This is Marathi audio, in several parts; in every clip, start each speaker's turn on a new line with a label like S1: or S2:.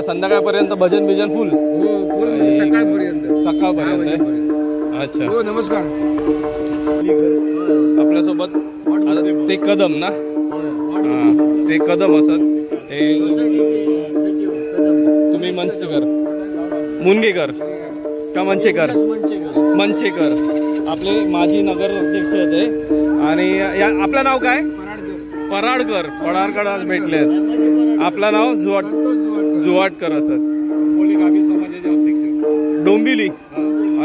S1: संध्याकाळपर्यंत भजन बिजन फुल सकाळपर्यंत अच्छा
S2: हो नमस्कार
S1: आपल्यासोबत ते कदम ना ते कदम असत ते तुम्ही मंचेकर मुनगेकर का मंचेकर आपले माजी नगर अध्यक्ष होते आणि आपलं नाव काय पराडकर आज भेटले आपलं नाव जुवाटकर असत समाजाचे अध्यक्ष डोंबिवली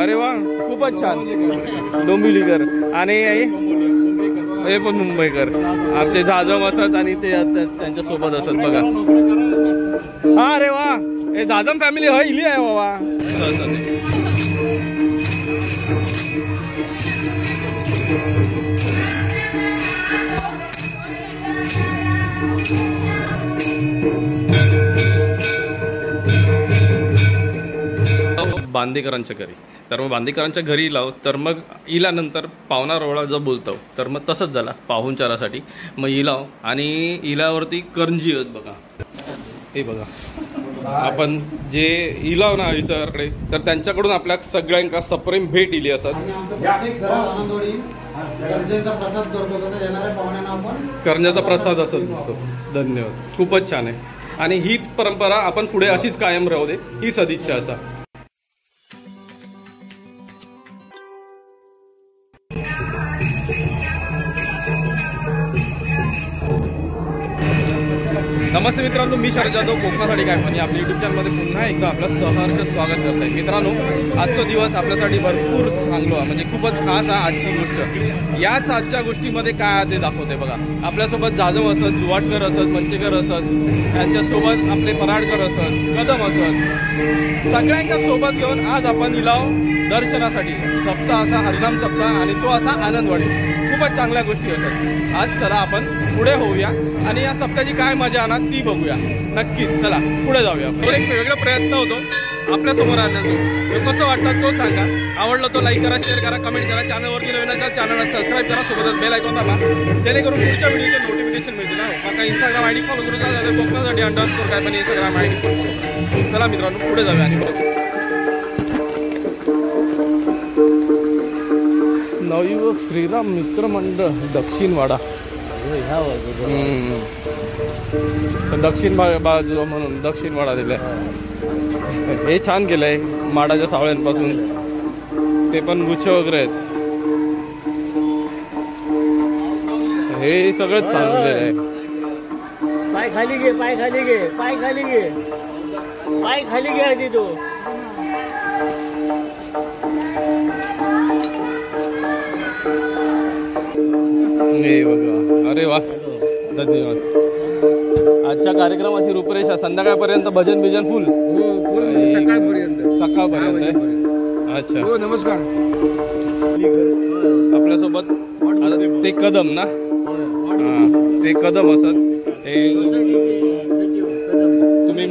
S1: अरे वा खूपच छान डोंबिवलीकर आणि हे पण मुंबईकर आमचे जाधव असत आणि ते त्यांच्या सोबत असत बघा हा अरे वा हे जाधव फॅमिली इली आहे बाबा बांदेकरांच्या घरी तर मग बांदेकरांच्या घरी लाव तर मग इल्यानंतर पाहुणा रोवळा जो बोलतो तर मग तसंच झाला पाहुणचारासाठी मग इलाव आणि इल्यावरती करंजी आहेत बघा हे बघा आपण जे इलाव ना हरिसरकडे तर त्यांच्याकडून आपल्या सगळ्यांका सप्रेम भेट इली असत करंजाचा प्रसाद असत धन्यवाद खूपच छान आहे आणि ही परंपरा आपण पुढे अशीच कायम राहू दे ही सदिच्छा असा नमस्ते मित्रांनो मी शरद जाधव कोकणासाठी काय म्हणजे आपल्या युट्यूब चॅनलमध्ये पुन्हा एकदा आपलं सहर्ष स्वागत करत आहे मित्रांनो आजचा दिवस आपल्यासाठी भरपूर चांगलो आहे म्हणजे खूपच खास आहे आजची गोष्ट याच आजच्या गोष्टीमध्ये काय आहे ते दाखवते बघा आपल्यासोबत जाधव असत जुवाटकर असत मंचेकर असत त्यांच्यासोबत आपले पराडकर असत कदम असत सगळ्यांच्या सोबत घेऊन आज आपण इलाव दर्शनासाठी सप्ताह असा हरिनाम सप्ताह आणि तो असा आनंदवाडी खूपच चांगल्या गोष्टी असतात आज चला आपण पुढे होऊया आणि या सप्ताहाची काय मजा आणा ती बघूया नक्कीच चला पुढे जाऊया एक वेगळा प्रयत्न होतो आपल्या समोर आणण्याचा कसं वाटतं तो सांगा आवडलं तो लाईक करा शेअर करा कमेंट करा चॅनलवरती नवीन असाल चॅनलला सबस्क्राईब करा सोबतच बेल आयकॉन दाबा जेणेकरून पुढच्या व्हिडिओचे नोटिफिकेशन मिळतील मग इंस्टाग्राम आयडी फॉलो करू कोकणासाठी अंडरस्कोर काय पण इंस्टाग्राम आयडी फॉलो करू चला मित्रांनो पुढे जाऊया आणि नवयुवक श्रीराम मित्र मंडळ दक्षिणवाडा दक्षिण बाजू म्हणून दक्षिणवाडा दिलाय हे छान केलंय माडाच्या सावळ्यांपासून ते पण गुच्छ वगैरे आहेत हे सगळंच छान दिलेलं आहे
S3: पाय खाली घे पाय खाली घे पाय खाली घे पाय खाली घे आधी तो
S1: बघा अरे वा धन्यवाद आजच्या कार्यक्रमाची रूपरेषा संध्याकाळपर्यंत भजन बिजन फुल सकाळपर्यंत अच्छा
S2: हो नमस्कार
S1: आपल्यासोबत ते कदम ना ते कदम असत ते तुम्ही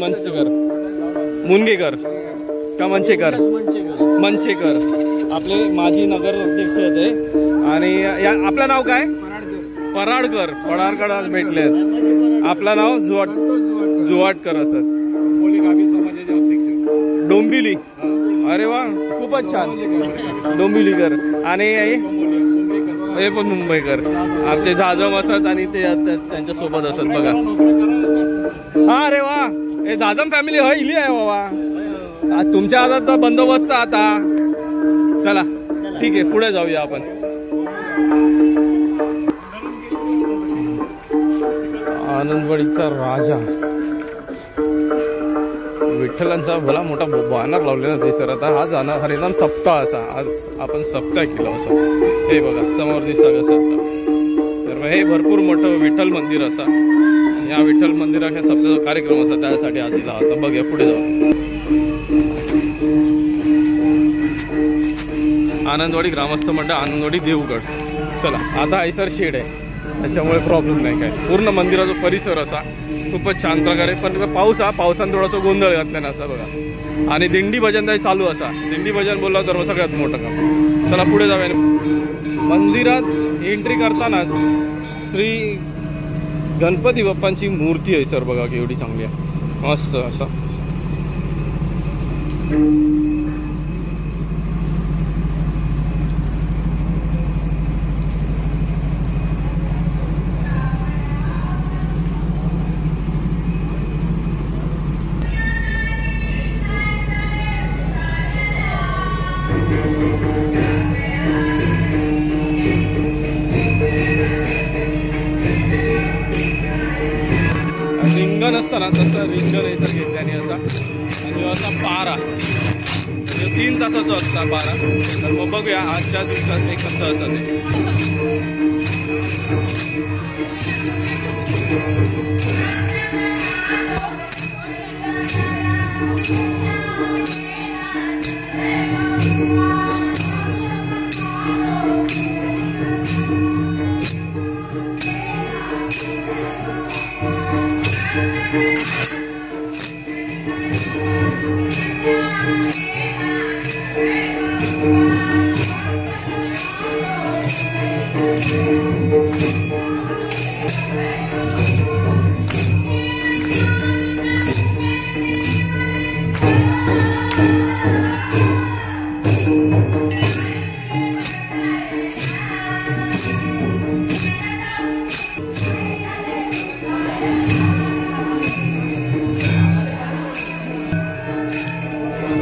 S1: मुनगेकर का मंचेकर आपले माजी नगर अध्यक्ष होते आणि आपलं नाव काय पराडकर आज भेटले आपलं नाव जुवाटकर असत
S2: समाजाचे अध्यक्ष
S1: डोंबिवली अरे वा खूपच छान डोंबिवलीकर आणि हे पण मुंबईकर आमचे जाधव असत आणि ते त्यांच्या सोबत असत बघा हा अरे वा हे जाधव फॅमिली इली आहे बाबा तुमच्या हातात तर बंदोबस्त आता चला ठीक आहे पुढे जाऊया आपण आनंदवाडीचा राजा विठ्ठलांचा भला मोठा बॅनर लावलेला ते सर आता हा जाणार हरिनाम सप्ताह असा आज आपण सप्ताह केला असं हे बघा समोर दिसता कसं तर हे भरपूर मोठं विठ्ठल मंदिर असा या विठ्ठल मंदिराच्या सप्ताहाचा कार्यक्रम असा त्यासाठी आज दिला होता बघूया पुढे जाऊ आनंदवाडी ग्रामस्थ मंडळ आनंदवाडी देवगड चला आता आयसर शेड आहे त्याच्यामुळे प्रॉब्लेम नाही काय पूर्ण मंदिराचा परिसर असा खूपच छान प्रकारे पण पावसानं थोडासा गोंधळ घातल्यानं असा बघा आणि दिंडी भजन चालू असा दिंडी भजन बोलला तर मग सगळ्यात मोठं काम चला पुढे जाऊया मंदिरात एंट्री करतानाच श्री गणपती बाप्पांची मूर्ती आहे सर बघा की एवढी चांगली आहे मस्त असं रिंगण असताना तसं रिंगण हे सर घेतल्याने असा आणि असा पारा 3 तासाचा असता पारा. तर मग बघूया आजच्या दिवसात एक कसं असं ते.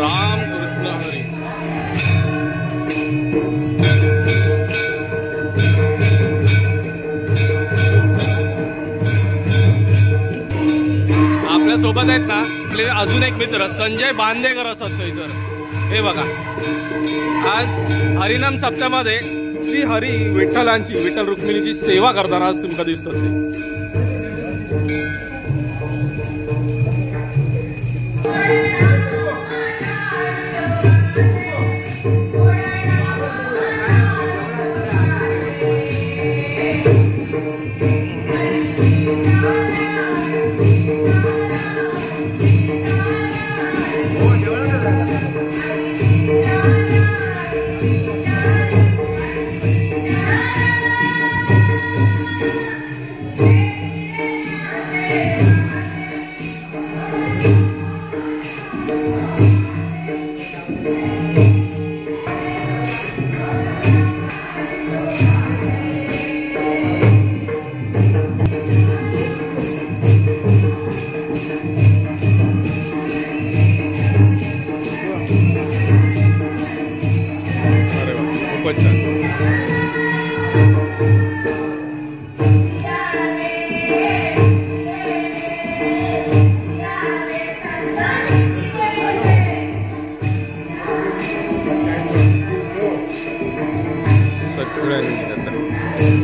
S1: राम कृष्ण हरी. आपल्या सोबत आहेत ना आपले अजून एक मित्र संजय बांदेकर असत सर. हे बघा आज हरिनाम सप्ताहामध्ये श्री हरी विठ्ठलांची विठ्ठल रुक्मिणीची सेवा करताना आज तुमका दिसतात ते.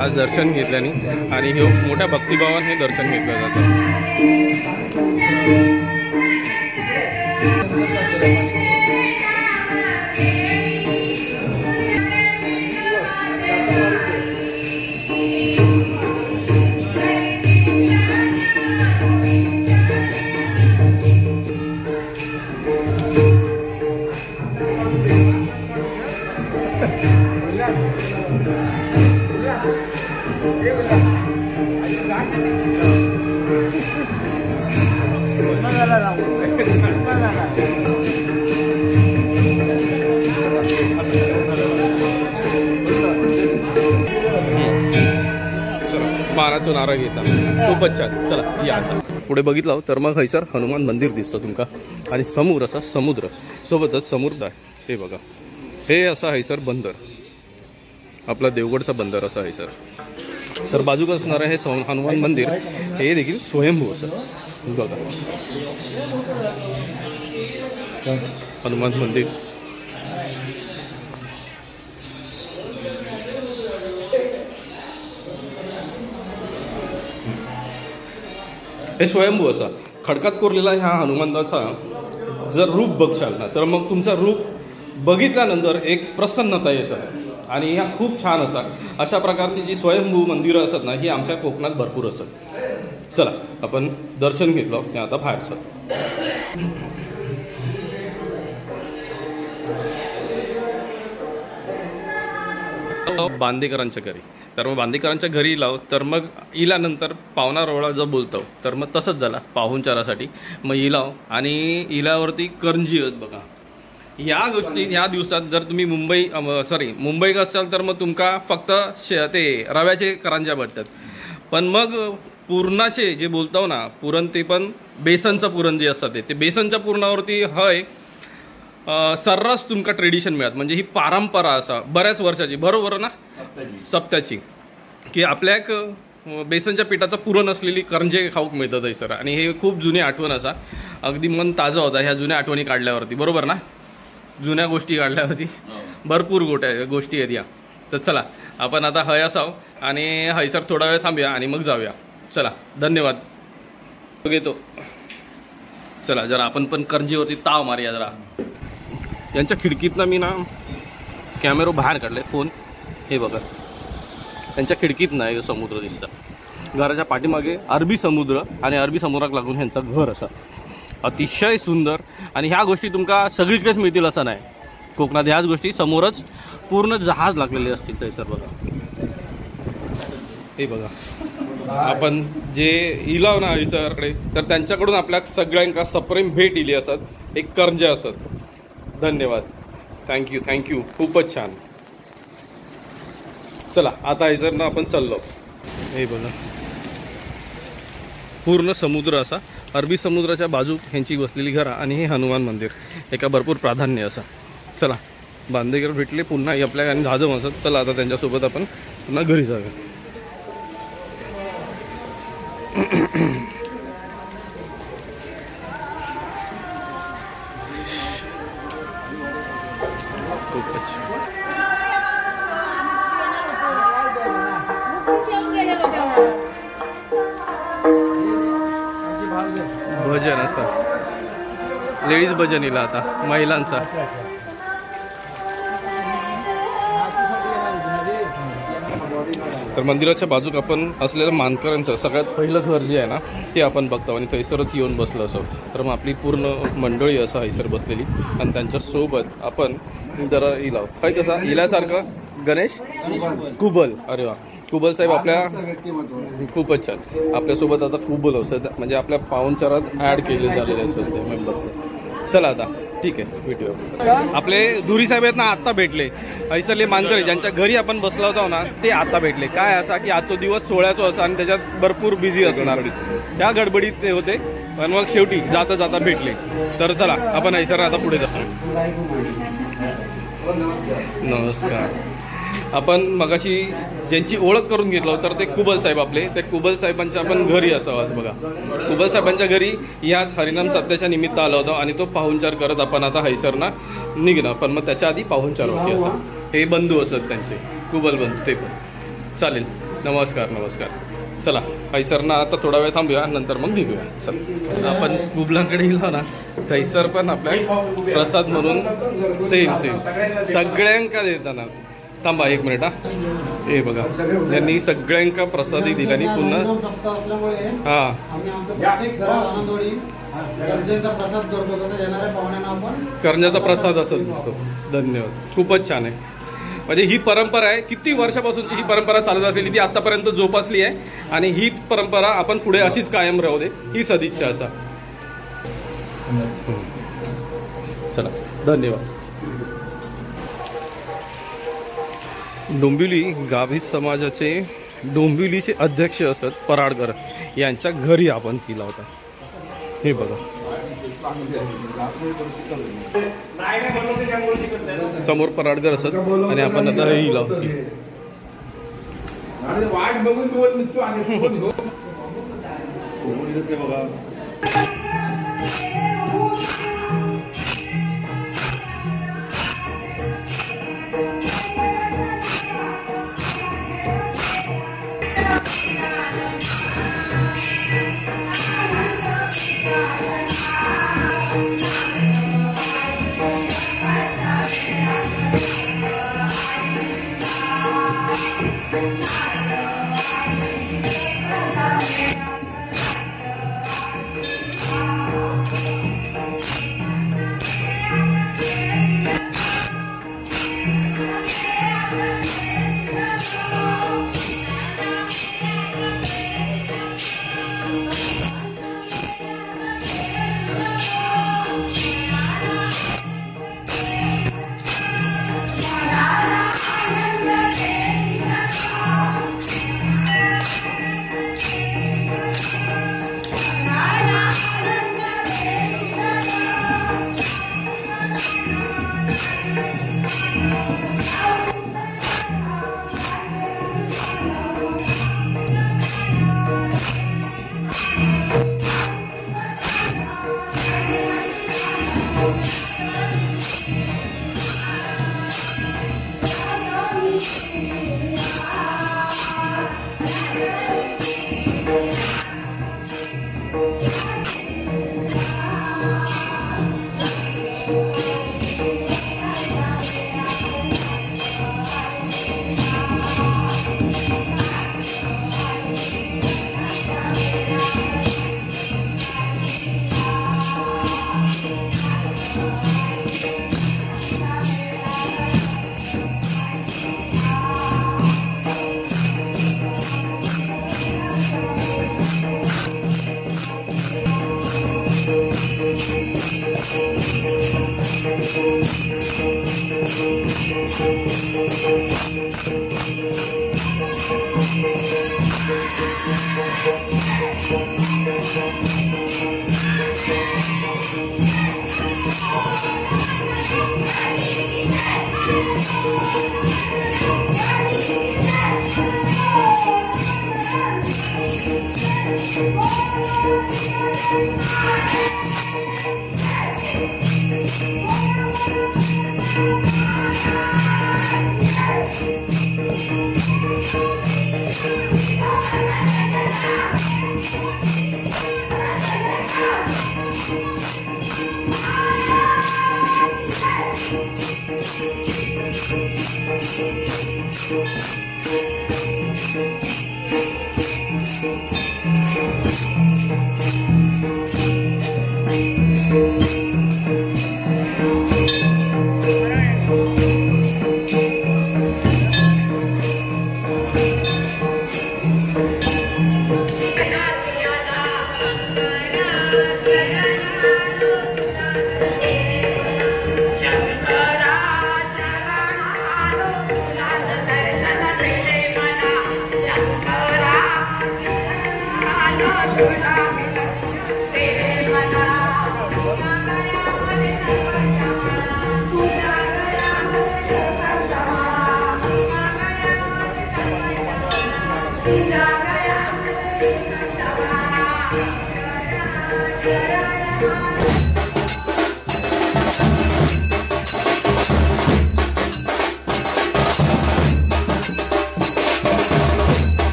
S1: आज दर्शन घेतल्याने आणि हे मोठ्या भक्तिभावाने हे दर्शन घेतलं जातं. मानाचं नारळ घेता खूपच छान. चला या आता पुढे बघितलं तर मग हैसर हनुमान मंदिर दिसतं तुमका आणि समोर असा समुद्र सोबतच समुद्र आहे. हे बघा हे असा हैसर बंदर आपला देवगडचा बंदर असा हैसर. तर बाजूक असणारं हे हनुमान मंदिर हे देखील स्वयंभू असं बघा हनुमान मंदिर. हे स्वयंभू असा खडकात कोरलेला ह्या हनुमानाचा जर रूप बघशाल ना तर मग तुमचा रूप बघितल्यानंतर एक प्रसन्नता येतं आणि ह्या खूप छान असा अशा प्रकारची जी स्वयंभू मंदिरं असतात ना ही आमच्या कोकणात भरपूर असतात. चला आपण दर्शन घेतलं हे आता बाहेरचं. बांदेकरांच्या घरी तर मग बांदेकरांच्या घरी लाव तर मग इल्यानंतर पाहुणा रोवळा जो बोलतो तर मग तसंच झाला पाहुणचारासाठी मग इलाव आणि इल्यावरती करंजी आहेत बघा ह्या गोष्टी ह्या दिवसात जर तुम्ही मुंबईक असाल तर मग तुमका फक्त ते रव्याचे करंज्या भेटतात. पण मग पुरणाचे जे बोलतो ना पुरण, ते पण बेसनचं पुरण जे असतं ते बेसनच्या पुरणावरती हय सर्रास तुमका ट्रेडिशन मिळत. म्हणजे ही परंपरा असा बऱ्याच वर्षाची, बरोबर ना, सप्त्याची, की आपल्या एक बेसनच्या पिठाचं पुरण असलेली करंजे खाऊक मिळतात सर. आणि हे खूप जुनी आठवण असा, अगदी मन ताजा होता ह्या जुन्या आठवणी काढल्यावरती, बरोबर ना, जुन्या गोष्टी काढल्यावरती भरपूर गोष्टी आहेत या. तर चला आपण आता हय असाव आणि हयसर थोडा वेळ थांबूया आणि मग जाऊया. चला, धन्यवाद. घेतो. चला जरा आपण पण करंजीवरती ताव मारूया जरा. यांच्या खिडकीतनं मी ना कॅमेरा बाहेर काढले, फोन, हे बघा त्यांच्या खिडकीत नाही समुद्र दिसतं. घराच्या पाठीमागे अरबी समुद्र आणि अरबी समुद्राक लागून ह्यांचं घर असं अतिशय सुंदर. आणि ह्या गोष्टी तुमका सगळीकडेच मिळतील असं नाही, कोकणात ह्याच गोष्टी समोरच पूर्ण जहाज लागलेले असतील ते सर. बघा हे बघा, आपण जे इलाव ना हयसरकडे, तर त्यांच्याकडून आपल्या सगळ्यांका सप्रेम भेट इली असत, एक करंजे असत. धन्यवाद, थँक्यू, खूपच छान. चला आता हयसरनं आपण चाललो. हे बघा पूर्ण समुद्र असा, अरबी समुद्राच्या बाजू ह्यांची बसलेली घरं आणि हे हनुमान मंदिर एका भरपूर प्राधान्य असा. चला बांदेकर भेटले पुन्हा आपल्या आणि जहाजं असत. चला आता त्यांच्यासोबत आपण पुन्हा घरी जाऊया. भजन असं लेडीज भजन इला आता महिलांचा. तर मंदिराच्या बाजूक आपण असलेलं मानकरांचं सगळ्यात पहिलं घर जे आहे ना ते आपण बघतो आणि थैसरच येऊन बसलो असो. तर मग आपली पूर्ण मंडळी असं हैसर बसलेली आणि त्यांच्यासोबत आपण जरा इलाव काय कसा इल्यासारखं गणेश कुबल. अरे वा, कुबल साहेब आपल्या खूपच छान. आपल्यासोबत आता कुबल असं म्हणजे आपल्या पाहुणचारात ॲड केले झालेले असतात ते मेंबर्स. चला आता ठीक आहे, व्हिडिओ आपले दुरी साहेब आहेत ना, आत्ता भेटले. हैसरले मानकरी ज्यांच्या घरी आपण बसलो होतो ना ते आता भेटले. काय असा की आजचा दिवस सोहळ्याचा असा आणि त्याच्यात भरपूर बिझी असणार, त्या गडबडीत ते होते. पण मग शेवटी जाता जाता भेटले. तर चला आपण हैसर आता पुढे जातो. नमस्कार. आपण मगाशी ज्यांची ओळख करून घेतलं तर ते कुबल साहेब आपले, ते कुबल साहेबांच्या आपण घरी असावं. आज बघा कुबल साहेबांच्या घरी याच हरिनाम सत्याच्या निमित्त आलो होतो आणि तो पाहुणचार करत आपण आता हैसरना निघणं. पण मग त्याच्या आधी पाहुणचार होती असं. हे बंधू असत त्यांचे, कुबल बंधू ते पण. चालेल, नमस्कार. चला हैसरना आता थोडा वेळ थांबूया, नंतर मग निघूया. चला आपण कुबलांकडे गेलो ना, हैसर पण आपल्या प्रसाद म्हणून सेम सगळ्यांका देताना. थांबा एक मिनिट. हे बघा यांनी सगळ्यांका प्रसादी दिला आणि पुन्हा करंजाचा प्रसाद असेल तो. धन्यवाद, खूपच छान आहे. म्हणजे ही परंपरा आहे, किती वर्षापासूनची ही परंपरा चालत असलेली, ती आतापर्यंत जोपासली आहे आणि ही परंपरा आपण पुढे अशीच कायम राहू दे ही सदिच्छा असा. चला धन्यवाद. डोंबिवली गाभित समाजाचे डोंबिवलीचे अध्यक्ष असत पराडकर यांच्या घरी आपण केला होता. हे बघा समोर पराडकर असत आणि आपण आता हे लावतो.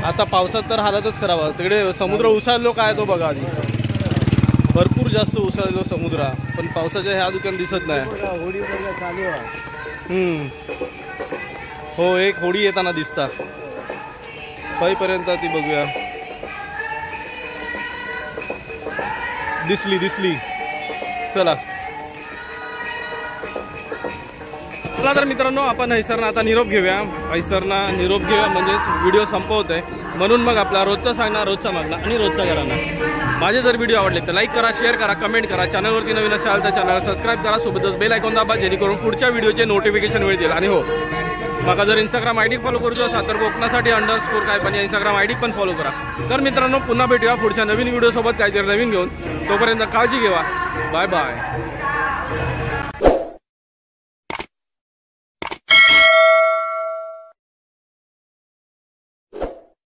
S1: आता पावसात तर हालतच खराब आहे. तिकडे समुद्र उसाळलो काय तो बघा आधी, भरपूर जास्त उसाळलो समुद्र, पण पावसाच्या ह्या दुकान दिसत नाही.
S3: होडी चालू आहे.
S1: हो, एक होडी येताना दिसता पर्यंत ती बघूया. दिसली चला तर मित्रांनो, आपण हैसरना आता निरोप घेऊया. हैसरना निरोप घेऊया म्हणजेच व्हिडिओ संपवत आहे, म्हणून मग आपला रोजचा सांगणार, रोजचा मागणार आणि रोजचा घरांना. माझे जर व्हिडिओ आवडले तर लाईक करा, शेअर करा, कमेंट करा. चॅनलवरती नवीन असाल तर चॅनलला सबस्क्राईब करा, सोबतच बेल आयकॉन दाबा जेणेकरून पुढच्या व्हिडिओचे नोटिफिकेशन मिळतील. आणि हो, म्हाका जर इंस्टाग्राम आयडीक फॉलो करूचो आसा तर कोकणासाठी _ काय पण या इंस्टाग्राम आयडीक पण फॉलो करा. तर मित्रांनो पुन्हा भेटूया पुढच्या नवीन व्हिडिओ सोबत काहीतरी नवीन घेऊन. तोपर्यंत काळजी घेवा. Bye bye.